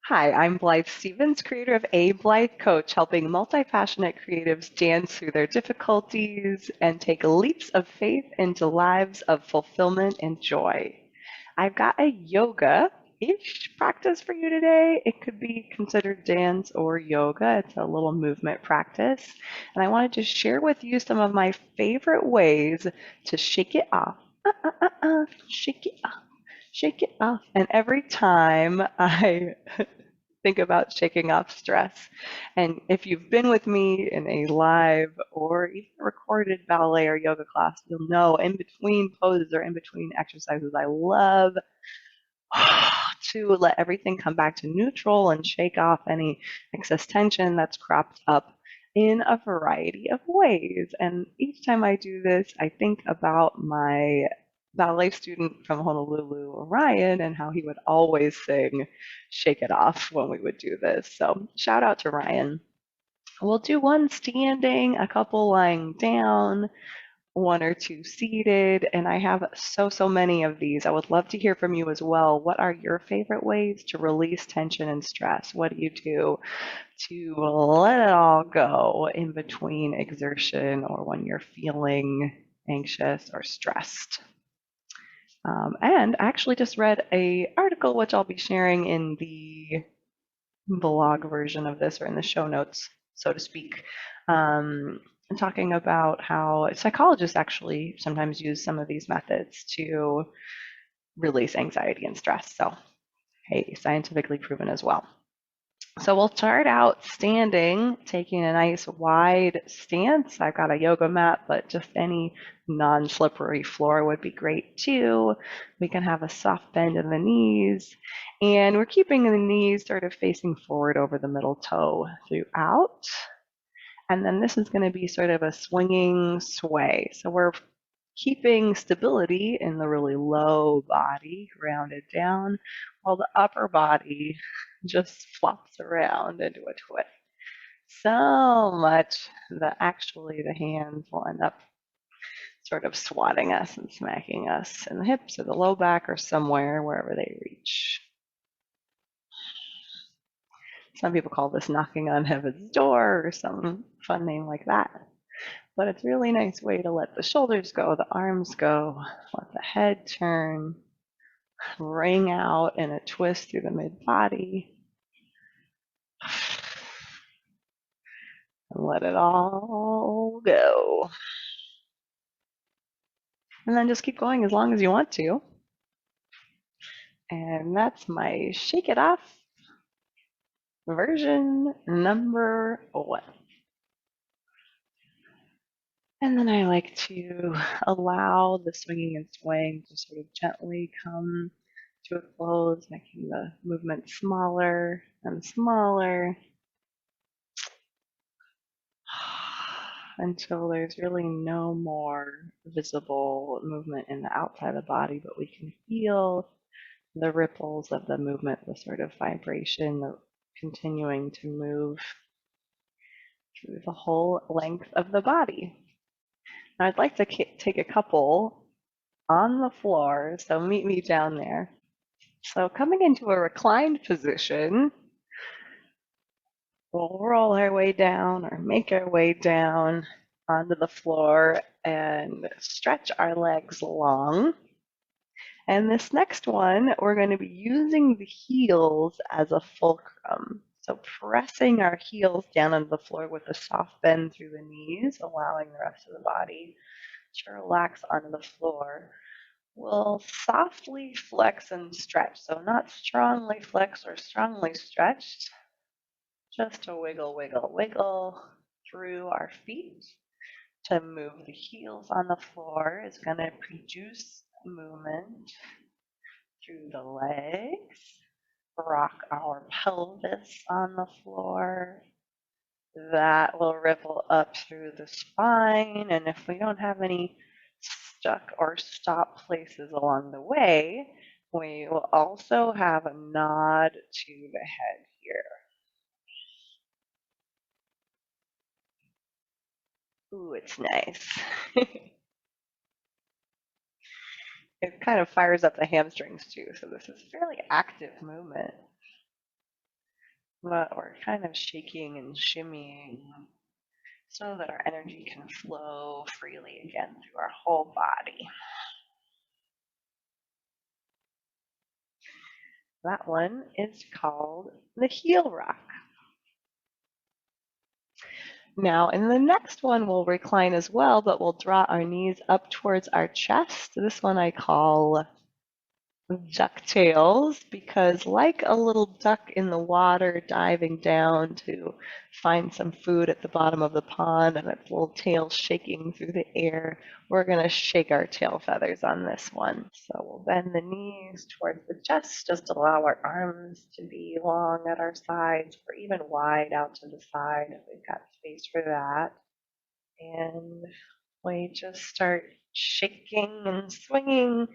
Hi, I'm Blythe Stevens, creator of Blythe Coach, helping multi-passionate creatives dance through their difficulties and take leaps of faith into lives of fulfillment and joy. I've got a yoga-ish practice for you today. It could be considered dance or yoga. It's a little movement practice. And I wanted to share with you some of my favorite ways to shake it off. Shake it off, shake it off. And every time I think about shaking off stress. And if you've been with me in a live or even recorded ballet or yoga class, you'll know in between poses or in between exercises, I love to let everything come back to neutral and shake off any excess tension that's cropped up in a variety of ways. And each time I do this, I think about my ballet student from Honolulu, Ryan, and how he would always sing Shake It Off when we would do this. So shout out to Ryan. We'll do one standing, a couple lying down, one or two seated, and I have so many of these. I would love to hear from you as well. What are your favorite ways to release tension and stress? What do you do to let it all go in between exertion or when you're feeling anxious or stressed? And I actually just read a article which I'll be sharing in the blog version of this or in the show notes, so to speak, and talking about how psychologists actually sometimes use some of these methods to release anxiety and stress. So, hey, scientifically proven as well. So we'll start out standing, taking a nice wide stance. I've got a yoga mat, but just any non-slippery floor would be great too. We can have a soft bend in the knees, and we're keeping the knees sort of facing forward over the middle toe throughout. And then this is going to be sort of a swinging sway. So we're keeping stability in the really low body, rounded down, while the upper body just flops around into a twist. So much that actually the hands will end up sort of swatting us and smacking us in the hips or the low back or somewhere wherever they reach. Some people call this knocking on heaven's door or some fun name like that. But it's a really nice way to let the shoulders go, the arms go, let the head turn, ring out in a twist through the mid body, and let it all go. And then just keep going as long as you want to. And that's my shake it off version number one. And then I like to allow the swinging and swaying to sort of gently come to a close, making the movement smaller and smaller until there's really no more visible movement in the outside of the body, but we can feel the ripples of the movement, the sort of vibration, the continuing to move through the whole length of the body. Now I'd like to take a couple on the floor, so meet me down there. So coming into a reclined position, we'll roll our way down or make our way down onto the floor and stretch our legs long. And this next one, we're going to be using the heels as a fulcrum. So pressing our heels down onto the floor with a soft bend through the knees, allowing the rest of the body to relax onto the floor. We'll softly flex and stretch. So not strongly flexed or strongly stretched, just a wiggle, wiggle, wiggle through our feet. To move the heels on the floor is going to produce movement through the legs, rock our pelvis on the floor. That will ripple up through the spine. And if we don't have any stuck or stop places along the way, we will also have a nod to the head here. Ooh, it's nice. It kind of fires up the hamstrings too, so this is fairly active movement. but we're kind of shaking and shimmying so that our energy can flow freely again through our whole body. That one is called the heel rock. Now, in the next one, we'll recline as well, but we'll draw our knees up towards our chest. This one I call ducktails because, like a little duck in the water diving down to find some food at the bottom of the pond and its little tail shaking through the air, we're going to shake our tail feathers on this one. So we'll bend the knees towards the chest, just allow our arms to be long at our sides or even wide out to the side if we've got space for that. And we just start shaking and swinging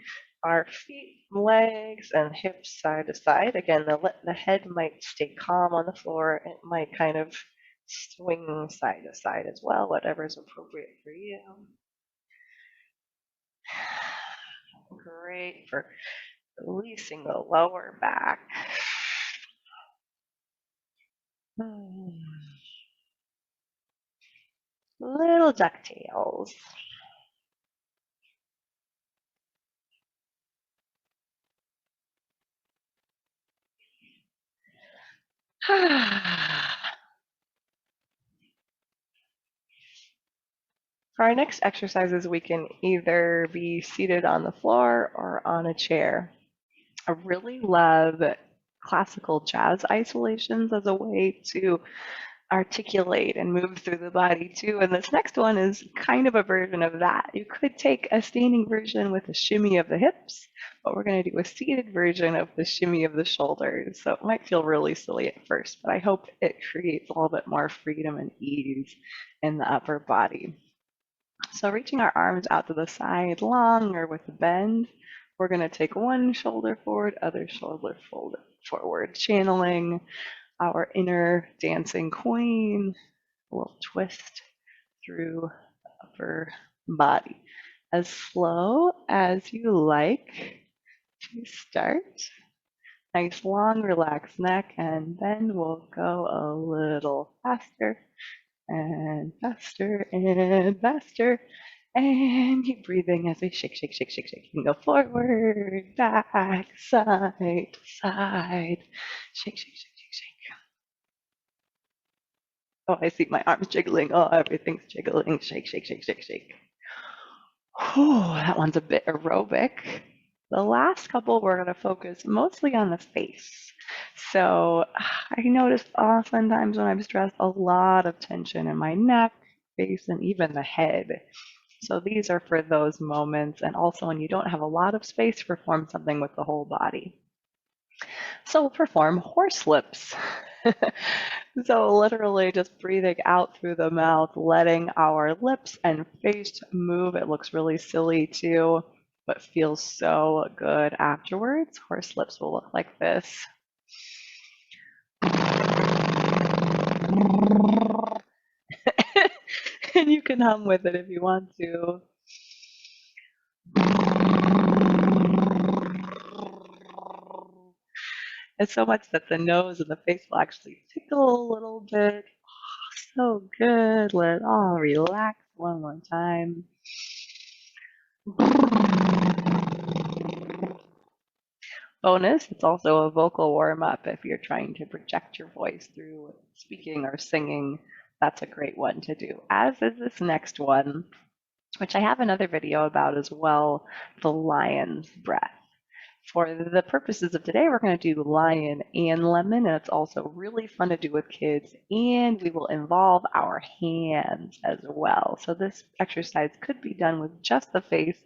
our feet, legs, and hips side to side. Again, the head might stay calm on the floor. It might kind of swing side to side as well, whatever is appropriate for you. Great for releasing the lower back. Little ducktails. For our next exercises, we can either be seated on the floor or on a chair. I really love classical jazz isolations as a way to articulate and move through the body too. And this next one is kind of a version of that. You could take a standing version with a shimmy of the hips, but we're going to do a seated version of the shimmy of the shoulders. So it might feel really silly at first, but I hope it creates a little bit more freedom and ease in the upper body. So reaching our arms out to the side long or with a bend, we're going to take one shoulder forward, other shoulder forward, channeling our inner dancing queen, a little twist through the upper body. As slow as you like to start. Nice long relaxed neck, and then we'll go a little faster and faster and faster. And keep breathing as we shake, shake, shake, shake, shake. You can go forward, back, side, side. Shake, shake, shake, shake, shake. Oh, I see my arms jiggling. Oh, everything's jiggling. Shake, shake, shake, shake, shake. Whew, that one's a bit aerobic. The last couple, we're going to focus mostly on the face. So I noticed oftentimes when I'm stressed, a lot of tension in my neck, face, and even the head. So these are for those moments, and also when you don't have a lot of space, perform something with the whole body. So we'll perform horse lips. So literally just breathing out through the mouth, letting our lips and face move. It looks really silly too, but feels so good afterwards. Horse lips will look like this. And you can hum with it if you want to. It's so much that the nose and the face will actually tickle a little bit. Oh, so good. Let it all relax one more time. Bonus, it's also a vocal warm-up if you're trying to project your voice through speaking or singing. That's a great one to do, as is this next one, which I have another video about as well, the lion's breath. For the purposes of today, we're going to do lion and lemon, and it's also really fun to do with kids, and we will involve our hands as well. So this exercise could be done with just the face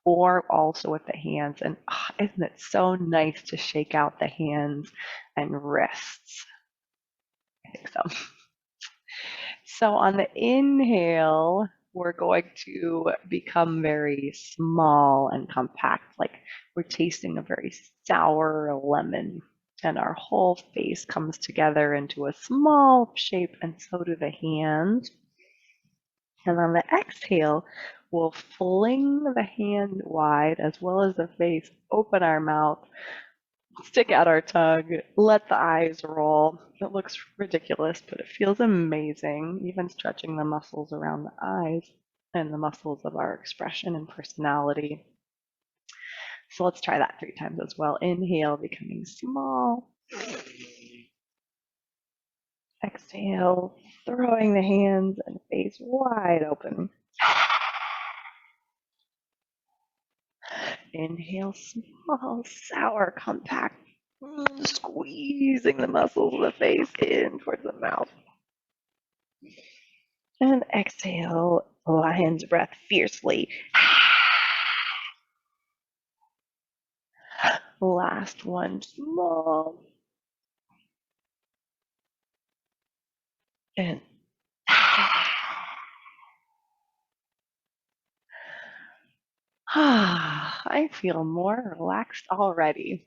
or also with the hands, and isn't it so nice to shake out the hands and wrists? I think so. So on the inhale, we're going to become very small and compact, like we're tasting a very sour lemon, and our whole face comes together into a small shape, and so do the hands. And on the exhale, we'll fling the hand wide as well as the face, open our mouth, Stick out our tongue, let the eyes roll. It looks ridiculous, but it feels amazing, even stretching the muscles around the eyes and the muscles of our expression and personality. So let's try that 3 times as well. Inhale, becoming small. Exhale, throwing the hands and face wide open. Inhale, small, sour, compact. Squeezing the muscles of the face in towards the mouth. And exhale, lion's breath fiercely. Last one, small. And I feel more relaxed already.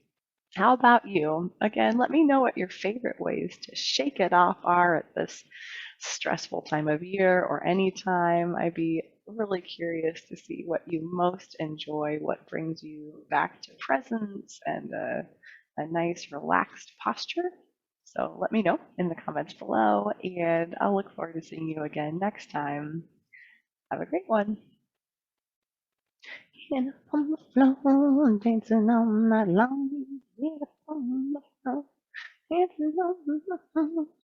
How about you? Again, let me know what your favorite ways to shake it off are at this stressful time of year or any time. I'd be really curious to see what you most enjoy, what brings you back to presence and a nice relaxed posture. So let me know in the comments below, and I'll look forward to seeing you again next time. Have a great one. And on the floor, dancing all night long. Yeah, on the floor, dancing all night long.